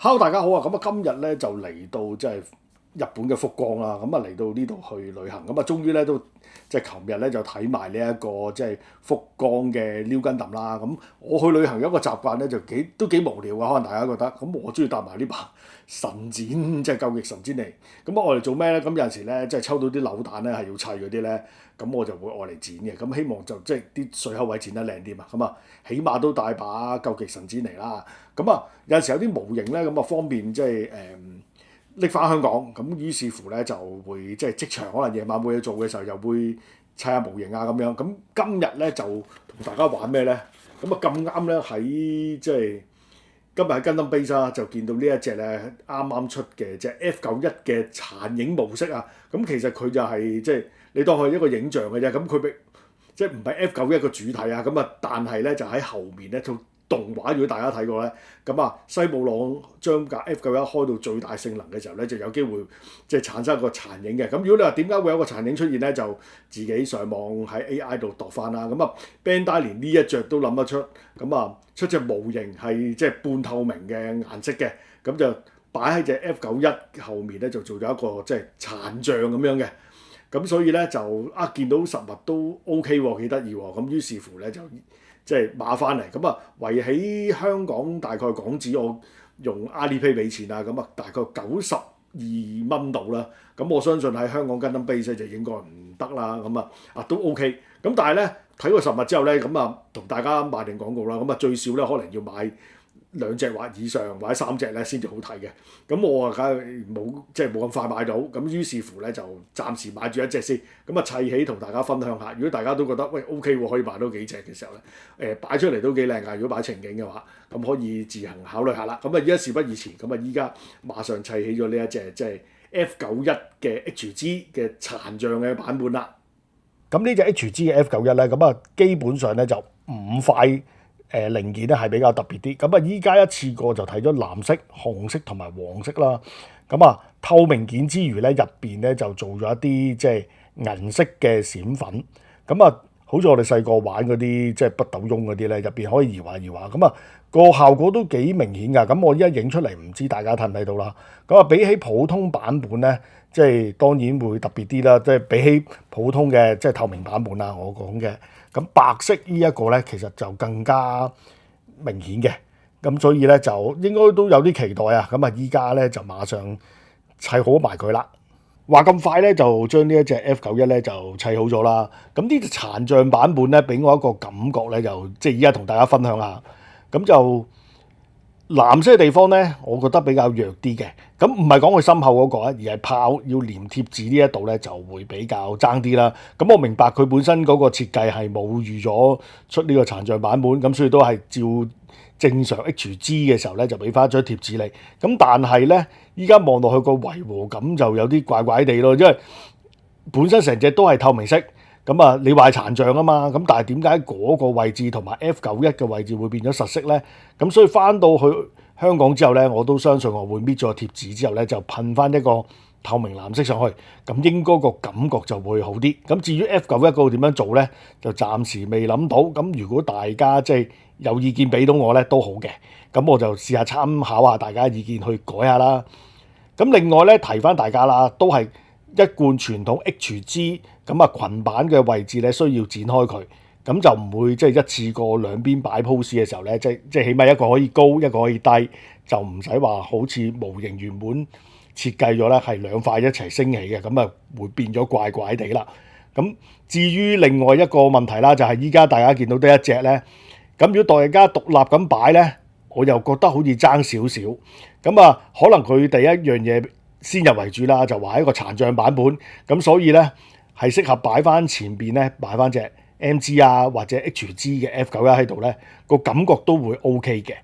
Hello，大家好啊！咁啊，今日咧就嚟到即係日本嘅福岡啦。咁啊嚟到呢度去旅行，咁啊終於咧都即係琴日咧就睇埋呢一個即係福岡嘅 New Gundam 啦。咁我去旅行有一個習慣咧就都幾無聊嘅，可能大家覺得。咁我中意帶埋呢把神剪即係究極神剪嚟。咁我嚟做咩咧？咁有陣時咧即係抽到啲扭蛋咧係要砌嗰啲咧，咁我就會愛嚟剪嘅。咁希望就即係啲水口位剪得靚啲嘛。咁啊，起碼都帶把究極神剪嚟啦。咁啊，有陣時有啲模型咧，咁啊方便即係拎翻香港，咁於是乎咧就會即係即場可能夜晚冇嘢做嘅時候，又會砌下模型啊咁樣。咁今日咧就同大家玩咩咧？咁啊咁啱咧喺即係今日喺 Gundam Base 啦，就見到呢一隻咧啱啱出嘅隻 F91嘅殘影模式啊。咁其實佢就係即係你當佢係一個影像嘅啫。咁佢即係唔係 F91個主體啊。咁啊，但係咧就喺後面咧動畫，如果大家睇過咧，咁啊西姆朗將架 F91開到最大性能嘅時候咧，就有機會即係產生一個殘影嘅。咁如果你話點解會有個殘影出現咧，就自己上網喺 AI 度度翻啦。咁啊 Bandai 連呢一隻都諗得出，咁啊出隻模型係即係半透明嘅顏色嘅，咁就擺喺隻 F91後面咧，就做咗一個即係殘像咁樣嘅。咁所以咧就見到實物都 OK 喎，幾得意喎。咁於是乎咧就即係買翻嚟，咁啊圍喺香港大概港紙我用 Alipay 俾錢啊，咁啊大概92蚊度啦。咁我相信喺香港 Gundam Base 就應該唔得啦。咁都 OK。咁但係咧睇過實物之後咧，咁啊同大家賣定廣告啦。咁啊最少咧可能要買2隻或以上或者3隻咧先至好睇嘅。咁我啊梗係冇咁快買到，咁於是乎咧就暫時買住一隻先。咁啊砌起同大家分享下。如果大家都覺得喂 OK 喎，可以買到幾隻嘅時候咧，擺出嚟都幾靚㗎。如果擺情景嘅話，咁可以自行考慮下啦。咁啊依家事不宜遲，咁啊依家馬上砌起咗呢一隻即係 F91嘅 HG 嘅殘像嘅版本啦。咁呢隻 HG 嘅 F91咧，咁啊基本上咧就5塊零件咧係比較特別啲。咁啊依家一次過就睇咗藍色、紅色同埋黃色啦。咁啊透明件之餘咧，入邊咧就做咗一啲即係銀色嘅閃粉。咁啊好似我哋細個玩嗰啲即係北斗翁嗰啲咧，入邊可以搖下搖下。咁啊個效果都幾明顯㗎。咁我依家影出嚟唔知大家睇唔睇到啦。咁啊比起普通版本咧，即係當然會特別啲啦。即係比起普通嘅即係透明版本啦，我講嘅。咁白色呢一個咧，其實就更加明顯嘅。咁所以咧就應該都有啲期待啊。咁啊依家咧就馬上砌好埋佢啦。話咁快咧就將呢一隻 F91咧就砌好咗啦。咁呢隻殘像版本咧，俾我一個感覺咧，就即係依家同大家分享下。咁就藍色嘅地方咧，我覺得比較弱啲嘅。咁唔係講佢深厚嗰個啊，而係怕要黏貼紙呢一度咧就會比較爭啲啦。咁我明白佢本身嗰個設計係冇預咗出呢個殘像版本，咁所以都係照正常 HG 嘅時候咧就俾翻張貼紙你。咁但係咧，依家望落去個違和感就有啲怪怪地咯，因為本身成隻都係透明色。咁啊，你話係殘像啊嘛，咁但係點解嗰個位置同埋 F91嘅位置會變咗實色咧？咁所以翻到去香港之後咧，我都相信我會搣咗貼紙之後咧，就噴翻一個透明藍色上去，咁應該個感覺就會好啲。咁至於 F91嗰度點樣做咧，就暫時未諗到。咁如果大家即係有意見俾到我咧，都好嘅。咁我就試下參考下大家意見去改下啦。咁另外咧，提翻大家啦，都係一貫傳統 HG。咁啊，裙版嘅位置咧需要剪開佢，咁就唔會即係一次過兩邊擺 pose 嘅時候咧，即係起碼一個可以高，一個可以低，就唔使話好似模型原本設計咗咧係兩塊一齊升起嘅，咁啊會變咗怪怪地啦。咁至於另外一個問題啦，就係依家大家見到得一隻咧，咁如果大家獨立咁擺咧，我又覺得好似爭少少。咁啊，可能佢第一樣嘢先入為主啦，就話係一個殘像版本，咁所以咧，係適合擺翻前邊咧，擺翻隻 MG 啊或者 HG 嘅 F91喺度咧，個感覺都會 OK 嘅。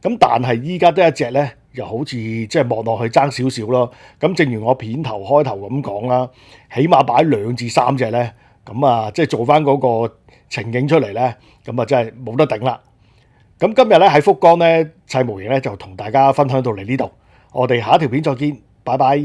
咁但係依家得一隻咧，又好似即係望落去爭少少咯。咁正如我片頭開頭咁講啦，起碼擺2至3隻咧，咁啊即係做翻嗰個情景出嚟咧，咁啊真係冇得頂啦。咁今日咧喺福岡咧砌模型咧就同大家分享到嚟呢度，我哋下一條片再見，拜拜。